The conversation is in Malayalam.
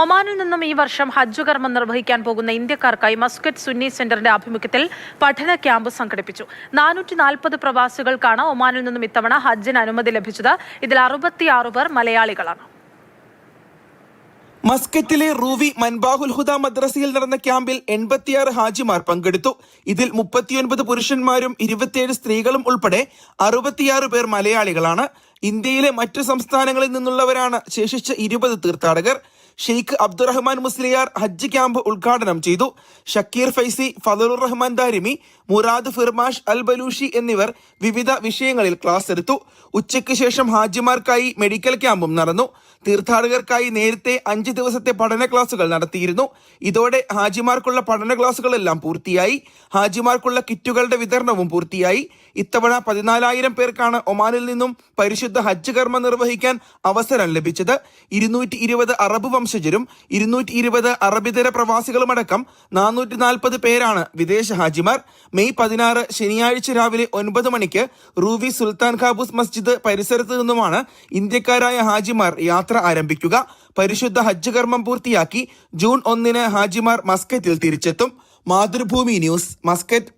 ഒമാനിൽ നിന്നും ഈ വർഷം ഹജ്ജ് കർമ്മം നിർവഹിക്കാൻ പോകുന്ന ഇന്ത്യക്കാർക്കായി മസ്കറ്റ് സുന്നി സെന്ററിന്റെ ആഭിമുഖ്യത്തിൽ പഠന ക്യാമ്പ് സംഘടിപ്പിച്ചു. 440 പ്രവാസികൾക്കാണ് ഒമാനിൽ നിന്നും ഇത്തവണ ഹജ്ജിന് അനുമതി ലഭിച്ചത്. ഇതിൽ 66 പേർ മലയാളികളാണ്. മസ്കറ്റിലെ റൂവി മൻബാഹുൽ ഹുദ മദ്രസയിൽ നടന്ന ക്യാമ്പിൽ 86 ഹാജിമാർ പങ്കെടുത്തു. ഇതിൽ 39 പുരുഷന്മാരും 27 സ്ത്രീകളും ഉൾപ്പെടെ 66 പേർ മലയാളികളാണ്. ഇന്ത്യയിലെ മറ്റു സംസ്ഥാനങ്ങളിൽ നിന്നുള്ളവരാണ് ശേഷിച്ച 20 തീർത്ഥാടകർ. ഷെയ്ഖ് അബ്ദുറഹ്മാൻ മുസ്ലിയാർ ഹജ്ജ് ക്യാമ്പ് ഉദ്ഘാടനം ചെയ്തു. ഷക്കീർ ഫൈസി, ഫദലുർ റഹ്മാൻ ദാരിമി, മുറാദ് ഫിർമാഷ് അൽ ബലൂഷി എന്നിവർ വിവിധ വിഷയങ്ങളിൽ ക്ലാസ് എടുത്തു. ഉച്ചയ്ക്ക് ശേഷം ഹാജിമാർക്കായി മെഡിക്കൽ ക്യാമ്പും നടന്നു. തീർത്ഥാടകർക്കായി നേരത്തെ 5 ദിവസത്തെ പഠന ക്ലാസുകൾ നടത്തിയിരുന്നു. ഇതോടെ ഹാജിമാർക്കുള്ള പഠന ക്ലാസുകളെല്ലാം പൂർത്തിയായി. ഹാജിമാർക്കുള്ള കിറ്റുകളുടെ വിതരണവും പൂർത്തിയായി. ഇത്തവണ 14,000 പേർക്കാണ് ഒമാനിൽ നിന്നും പരിശുദ്ധ ഹജ്ജ് കർമ്മം നിർവഹിക്കാൻ അവസരം ലഭിച്ചത്. 220 അറബ് വംശജരും 220 അറബിതര പ്രവാസികളുമടക്കം 440 പേരാണ് വിദേശ ഹാജിമാർ. മെയ് 16 ശനിയാഴ്ച രാവിലെ 9 മണിക്ക് റൂവി സുൽത്താൻ ഖാബൂസ് മസ്ജിദ് പരിസരത്ത് നിന്നുമാണ് ഇന്ത്യക്കാരായ ഹാജിമാർ യാത്ര ആരംഭിക്കുക. പരിശുദ്ധ ഹജ്ജ് കർമ്മം പൂർത്തിയാക്കി ജൂൺ 1 ഹാജിമാർ മസ്കറ്റിൽ തിരിച്ചെത്തും. Mathrubhumi news, Muscat.